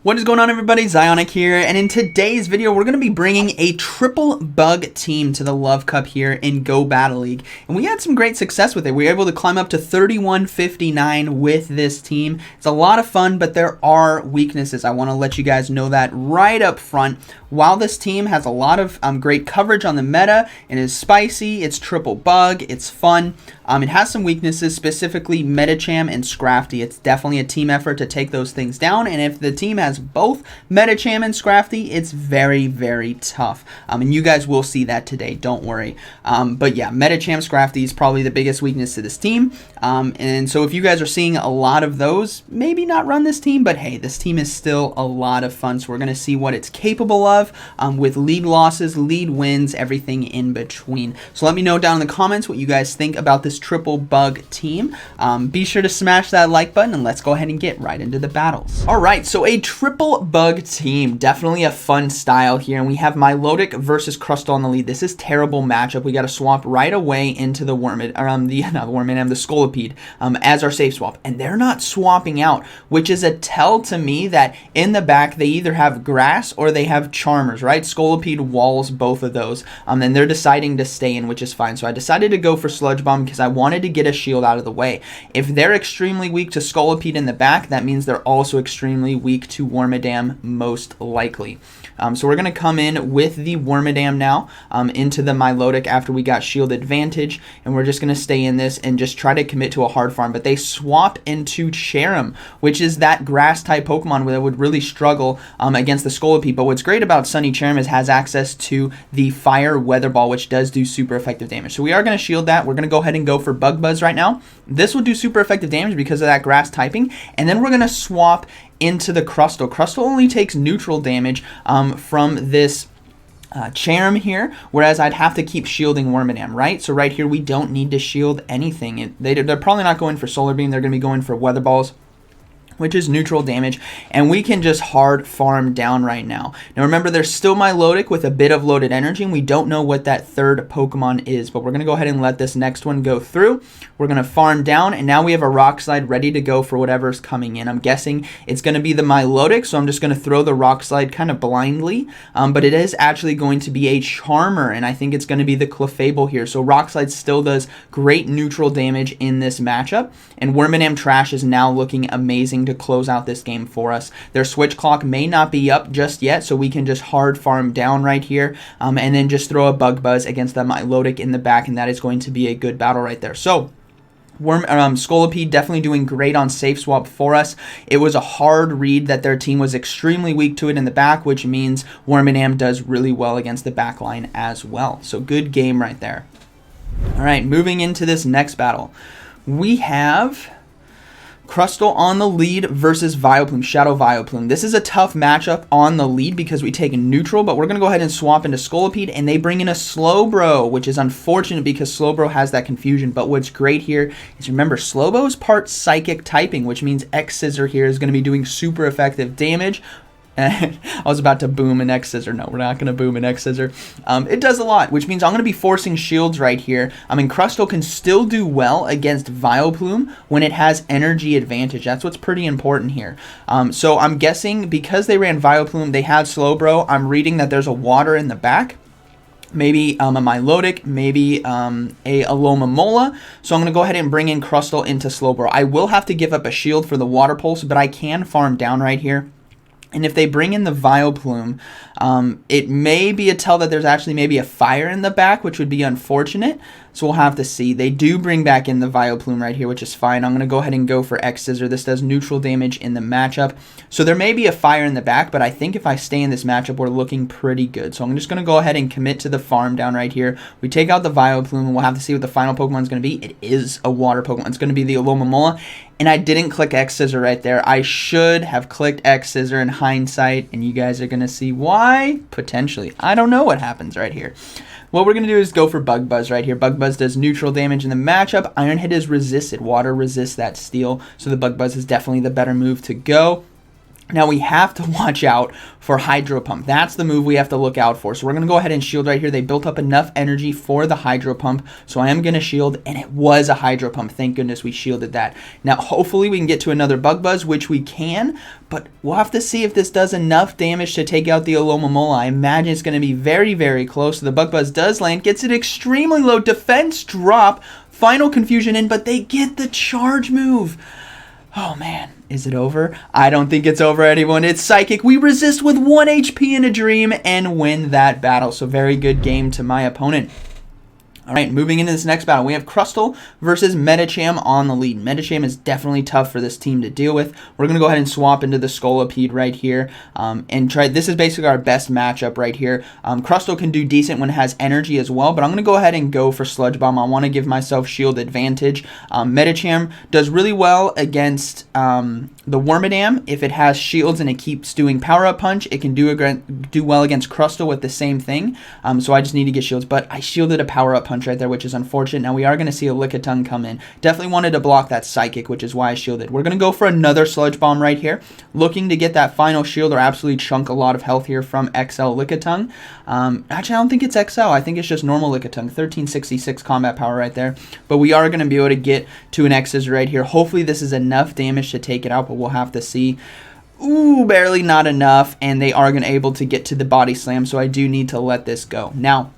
What is going on, everybody? ZyoniK here, and in today's video we're going to be bringing a triple bug team to the Love Cup here in Go Battle League, and we had some great success with it. We were able to climb up to 3159 with this team. It's a lot of fun, but there are weaknesses. I want to let you guys know that right up front. While this team has a lot of great coverage on the meta, it is spicy, it's triple bug, it's fun. It has some weaknesses, specifically Medicham and Scrafty. It's definitely a team effort to take those things down, and if the team has both Medicham and Scrafty, it's very, very tough. And you guys will see that today, don't worry. But yeah, Medicham, Scrafty is probably the biggest weakness to this team. And so if you guys are seeing a lot of those, maybe not run this team, but hey, this team is still a lot of fun. So we're going to see what it's capable of with lead losses, lead wins, everything in between. So let me know down in the comments what you guys think about this triple bug team. Be sure to smash that like button, and let's go ahead and get right into the battles. All right, so a triple bug team, definitely a fun style here, and we have Milotic versus Crustle on the lead. This is terrible matchup. We got to swap right away into the the Scolipede as our safe swap, and they're not swapping out, which is a tell to me that in the back they either have grass or they have Charmers, right? Scolipede walls both of those, and they're deciding to stay in, which is fine. So I decided to go for Sludge Bomb because I wanted to get a shield out of the way. If they're extremely weak to Scolipede in the back, that means they're also extremely weak to Wormadam, most likely. So we're going to come in with the Wormadam now into the Milotic after we got shield advantage, and we're just going to stay in this and just try to commit to a hard farm. But they swap into Cherim, which is that grass type Pokemon that would really struggle against the Scolipede. But what's great about Sunny Cherim is it has access to the Fire Weather Ball, which does do super effective damage. So we are going to shield that. We're going to go ahead and go for Bug Buzz right now. This will do super effective damage because of that grass typing, and then we're going to swap into the Crustle. Crustle only takes neutral damage from this Cherim here, whereas I'd have to keep shielding Wormadam, right? So right here we don't need to shield anything. They're probably not going for Solar Beam. They're going to be going for Weather Balls, which is neutral damage, and we can just hard farm down right now. Now remember, there's still Milotic with a bit of loaded energy, and we don't know what that third Pokemon is, but we're going to go ahead and let this next one go through. We're going to farm down, and now we have a Rock Slide ready to go for whatever's coming in. I'm guessing it's going to be the Milotic, so I'm just going to throw the Rock Slide kind of blindly, but it is actually going to be a Charmer, and I think it's going to be the Clefable here. So Rock Slide still does great neutral damage in this matchup, and Wormadam Trash is now looking amazing to close out this game for us. Their switch clock may not be up just yet, so we can just hard farm down right here, and then just throw a Bug Buzz against the Milotic in the back, and that is going to be a good battle right there. So Scolipede definitely doing great on safe swap for us. It was a hard read that their team was extremely weak to it in the back, which means Wormadam does really well against the back line as well. So good game right there. All right, moving into this next battle, we have Crustle on the lead versus Vileplume, Shadow Vileplume. This is a tough matchup on the lead because we take a neutral, but we're going to go ahead and swap into Scolipede, and they bring in a Slowbro, which is unfortunate because Slowbro has that confusion. But what's great here is, remember, Slowbro is part Psychic typing, which means X-Scissor here is going to be doing super effective damage. I was about to boom an X-Scissor. No, we're not going to boom an X-Scissor. It does a lot, which means I'm going to be forcing shields right here. Crustle can still do well against Vileplume when it has energy advantage. That's what's pretty important here. So I'm guessing because they ran Vileplume, they had Slowbro. I'm reading that there's a water in the back. Maybe a Milotic, maybe a Alomomola. So I'm going to go ahead and bring in Crustle into Slowbro. I will have to give up a shield for the Water Pulse, but I can farm down right here. And if they bring in the Vileplume, it may be a tell that there's actually maybe a fire in the back, which would be unfortunate. So we'll have to see. They do bring back in the Vileplume right here, which is fine. I'm going to go ahead and go for X-Scissor. This does neutral damage in the matchup. So there may be a fire in the back, but I think if I stay in this matchup, we're looking pretty good. So I'm just going to go ahead and commit to the farm down right here. We take out the Vileplume, and we'll have to see what the final Pokemon is going to be. It is a water Pokemon. It's going to be the Alomomola. And I didn't click X-Scissor right there. I should have clicked X-Scissor in hindsight, and you guys are going to see why, potentially. I don't know what happens right here. What we're going to do is go for Bug Buzz right here. Bug Buzz does neutral damage in the matchup. Iron Hit is resisted. Water resists that steel, so the Bug Buzz is definitely the better move to go. Now we have to watch out for Hydro Pump. That's the move we have to look out for. So we're going to go ahead and shield right here. They built up enough energy for the Hydro Pump. So I am going to shield, and it was a Hydro Pump. Thank goodness we shielded that. Now hopefully we can get to another Bug Buzz, which we can. But we'll have to see if this does enough damage to take out the Alomomola. I imagine it's going to be very, very close. So the Bug Buzz does land. Gets it extremely low. Defense drop. Final Confusion in, but they get the charge move. Oh man, is it over? I don't think it's over, anyone. It's Psychic. We resist with 1 HP in a dream and win that battle. So very good game to my opponent. All right, moving into this next battle, we have Crustle versus Medicham on the lead. Medicham is definitely tough for this team to deal with. We're going to go ahead and swap into the Scolipede right here and try. This is basically our best matchup right here. Crustle can do decent when it has energy as well, but I'm going to go ahead and go for Sludge Bomb. I want to give myself shield advantage. Medicham does really well against the Wormadam. If it has shields and it keeps doing Power-Up Punch, it can do well against Crustle with the same thing. So I just need to get shields, but I shielded a Power-Up Punch right there, which is unfortunate. Now we are going to see a Lickitung come in. Definitely wanted to block that Psychic, which is why I shielded. We're going to go for another Sludge Bomb right here, looking to get that final shield or absolutely chunk a lot of health here from XL Lickitung. Actually, I don't think it's XL. I think it's just normal Lickitung. 1366 combat power right there. But we are going to be able to get to an X-Scissor right here. Hopefully this is enough damage to take it out, but we'll have to see. Ooh, barely not enough, and they are going to able to get to the Body Slam, so I do need to let this go. Now,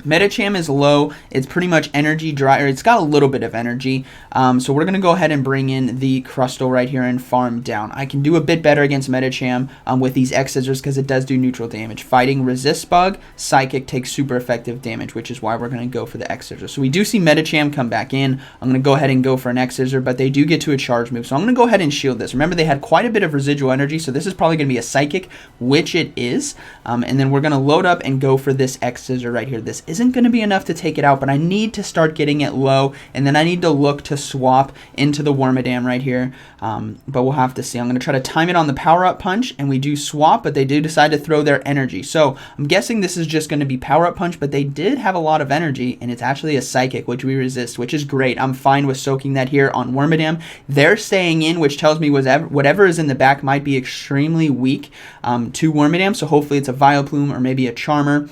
Medicham is low. It's pretty much energy dry, or it's got a little bit of energy. So we're going to go ahead and bring in the Crustle right here and farm down. I can do a bit better against Medicham with these X-Scissors because it does do neutral damage. Fighting Resist Bug, Psychic takes super effective damage, which is why we're going to go for the X-Scissor. So we do see Medicham come back in. I'm going to go ahead and go for an X-Scissor, but they do get to a charge move. So I'm going to go ahead and shield this. Remember, they had quite a bit of residual energy, so this is probably going to be a Psychic, which it is. And then we're going to load up and go for this X-Scissor right here. This isn't going to be enough to take it out, but I need to start getting it low, and then I need to look to swap into the Wormadam right here. But we'll have to see. I'm going to try to time it on the Power-Up Punch, and we do swap, but they do decide to throw their energy. So I'm guessing this is just going to be Power-Up Punch, but they did have a lot of energy, and it's actually a Psychic, which we resist, which is great. I'm fine with soaking that here on Wormadam. They're staying in, which tells me whatever is in the back might be extremely weak to Wormadam, so hopefully it's a Vileplume or maybe a Charmer.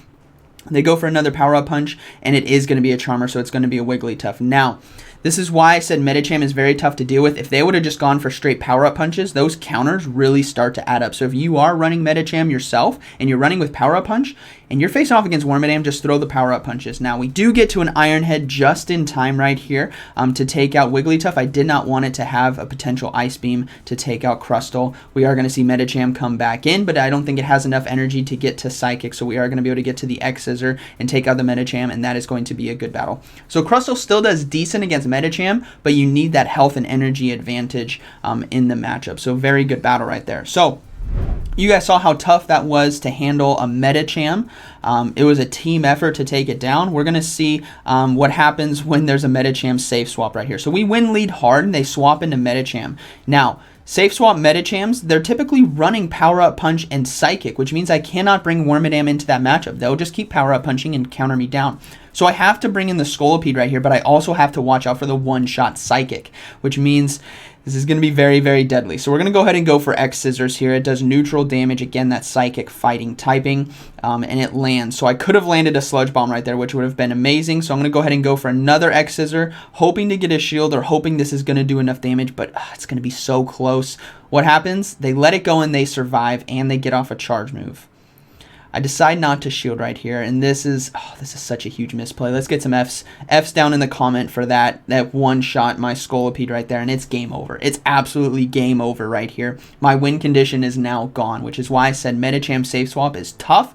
They go for another Power-Up Punch, and it is going to be a Charmer, so it's going to be a Wigglytuff. Now, this is why I said Medicham is very tough to deal with. If they would have just gone for straight Power-Up Punches, those counters really start to add up. So if you are running Medicham yourself, and you're running with Power-Up Punch, and you're facing off against Wormadam, just throw the Power-Up Punches. Now, we do get to an Iron Head just in time right here to take out Wigglytuff. I did not want it to have a potential Ice Beam to take out Crustle. We are going to see Medicham come back in, but I don't think it has enough energy to get to Psychic, so we are going to be able to get to the X-Scissor and take out the Medicham, and that is going to be a good battle. So Crustle still does decent against Medicham, but you need that health and energy advantage in the matchup. So very good battle right there. So you guys saw how tough that was to handle a Medicham. It was a team effort to take it down. We're going to see what happens when there's a Medicham safe swap right here. So we win lead hard, and they swap into Medicham. Now, safe swap Medichams, they're typically running Power-Up Punch and Psychic, which means I cannot bring Wormadam into that matchup. They'll just keep Power-Up Punching and counter me down. So I have to bring in the Scolipede right here, but I also have to watch out for the one-shot Psychic, which means this is going to be very, very deadly. So we're going to go ahead and go for X-Scissors here. It does neutral damage. Again, that Psychic fighting typing, and it lands. So I could have landed a Sludge Bomb right there, which would have been amazing. So I'm going to go ahead and go for another X-Scissor, hoping to get a shield or hoping this is going to do enough damage, but it's going to be so close. What happens? They let it go and they survive, and they get off a charge move. I decide not to shield right here, and this is such a huge misplay. Let's get some Fs down in the comment for that one shot, my Scolipede right there, and it's game over. It's absolutely game over right here. My win condition is now gone, which is why I said Medicham safe swap is tough,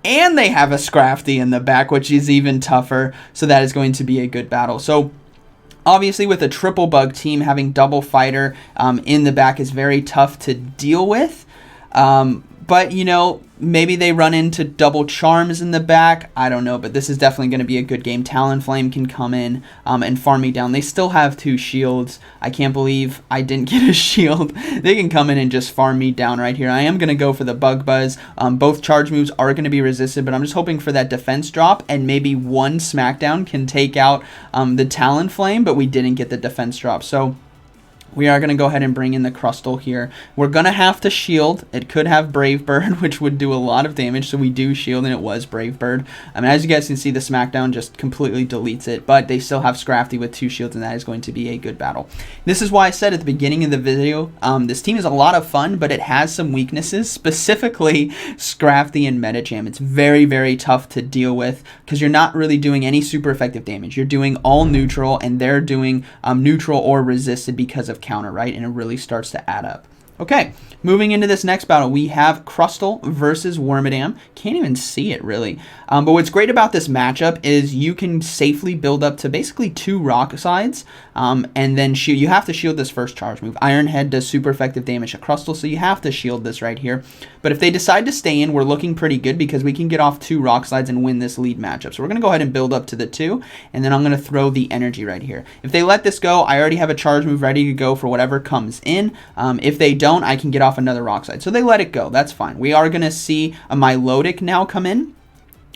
and they have a Scrafty in the back, which is even tougher, so that is going to be a good battle. So obviously, with a triple bug team, having double fighter in the back is very tough to deal with. But, you know, maybe they run into double charms in the back. I don't know, but this is definitely going to be a good game. Talonflame can come in and farm me down. They still have 2 shields. I can't believe I didn't get a shield. They can come in and just farm me down right here. I am going to go for the Bug Buzz. Both charge moves are going to be resisted, but I'm just hoping for that defense drop, and maybe one Smackdown can take out the Talonflame, but we didn't get the defense drop. So we are going to go ahead and bring in the Crustle here. We're going to have to shield. It could have Brave Bird, which would do a lot of damage, so we do shield, and it was Brave Bird. I mean, as you guys can see, the Smackdown just completely deletes it, but they still have Scrafty with 2 shields, and that is going to be a good battle. This is why I said at the beginning of the video, this team is a lot of fun, but it has some weaknesses, specifically Scrafty and Medicham. It's very, very tough to deal with because you're not really doing any super effective damage. You're doing all neutral, and they're doing neutral or resisted because of counter, right? And it really starts to add up. Okay, moving into this next battle, we have Crustle versus Wormadam. Can't even see it, really. But what's great about this matchup is you can safely build up to basically 2 rock sides, and then shield. You have to shield this first charge move. Iron Head does super effective damage to Crustle, so you have to shield this right here. But if they decide to stay in, we're looking pretty good because we can get off 2 rock slides and win this lead matchup. So we're going to go ahead and build up to the 2, and then I'm going to throw the energy right here. If they let this go, I already have a charge move ready to go for whatever comes in. If they don't, I can get off another rock slide. So they let it go. That's fine. We are going to see a Milotic now come in.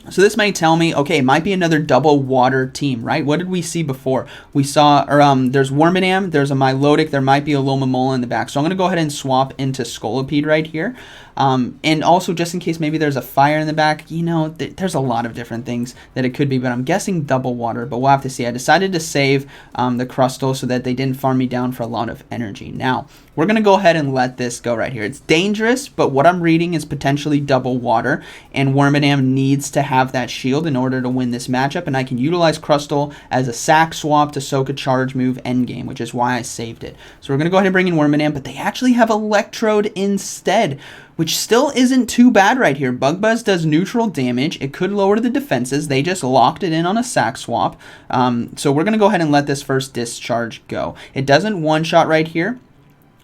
So this may tell me, okay, it might be another double water team, right? What did we see before? We saw, there's Wormadam, there's a Milotic, there might be a Lomomola in the back. So I'm going to go ahead and swap into Scolipede right here. And also, just in case maybe there's a fire in the back, you know, there's a lot of different things that it could be, but I'm guessing double water, but we'll have to see. I decided to save the Crustle so that they didn't farm me down for a lot of energy. Now, we're going to go ahead and let this go right here. It's dangerous, but what I'm reading is potentially double water, and Wormadam needs to have that shield in order to win this matchup, and I can utilize Crustle as a sack swap to soak a charge move endgame, which is why I saved it. So we're going to go ahead and bring in Wormadam, but they actually have Electrode instead, which still isn't too bad right here. Bug Buzz does neutral damage. It could lower the defenses. They just locked it in on a sack swap. So we're going to go ahead and let this first discharge go. It doesn't one-shot right here.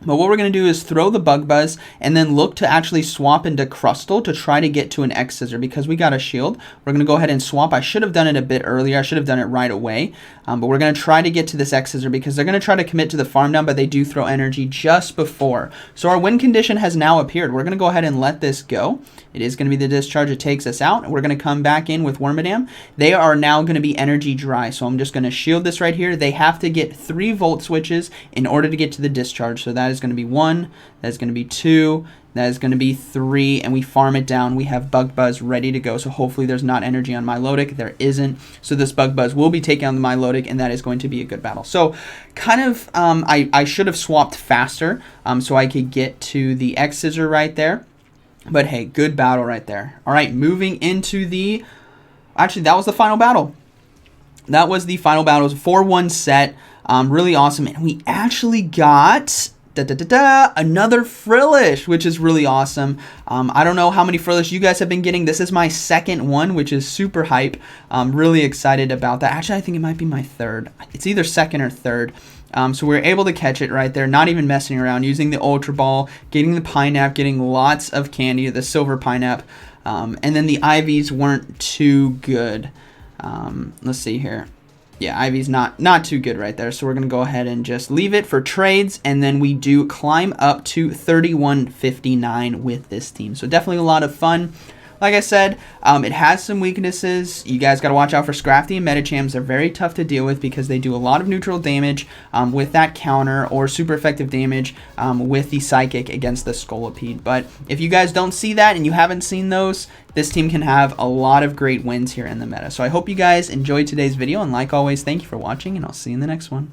But what we're going to do is throw the Bug Buzz and then look to actually swap into Crustle to try to get to an X Scissor because we got a shield. We're going to go ahead and swap. I should have done it a bit earlier. I should have done it right away. But we're going to try to get to this X Scissor because they're going to try to commit to the farm down, but they do throw energy just before. So our win condition has now appeared. We're going to go ahead and let this go. It is going to be the discharge. It takes us out. We're going to come back in with Wormadam. They are now going to be energy dry. So I'm just going to shield this right here. They have to get 3 volt switches in order to get to the discharge. So that is going to be 1, that is going to be 2, that is going to be 3, and we farm it down. We have Bug Buzz ready to go, so hopefully there's not energy on Milotic. There isn't, so this Bug Buzz will be taking on the Milotic, and that is going to be a good battle. So kind of, I should have swapped faster so I could get to the X Scissor right there, but hey, good battle right there. All right, moving into the, actually that was the final battle. That was the final battle. It was a 4-1 set, really awesome, and we actually got another Frillish, which is really awesome. I don't know how many Frillish you guys have been getting. This is my second one, which is super hype. I'm really excited about that. Actually, I think it might be my third. It's either second or third. So we were able to catch it right there, not even messing around, using the Ultra Ball, getting the Pineapple, getting lots of candy, the Silver Pineapple, and then the Ivies weren't too good. Let's see here. Yeah, Ivy's not too good right there, so we're going to go ahead and just leave it for trades, and then we do climb up to 3159 with this team. So definitely a lot of fun. Like I said, it has some weaknesses. You guys got to watch out for Scrafty and Medichams. They're very tough to deal with because they do a lot of neutral damage with that counter, or super effective damage with the Psychic against the Scolipede. But if you guys don't see that and you haven't seen those, this team can have a lot of great wins here in the meta. So I hope you guys enjoyed today's video, and like always, thank you for watching, and I'll see you in the next one.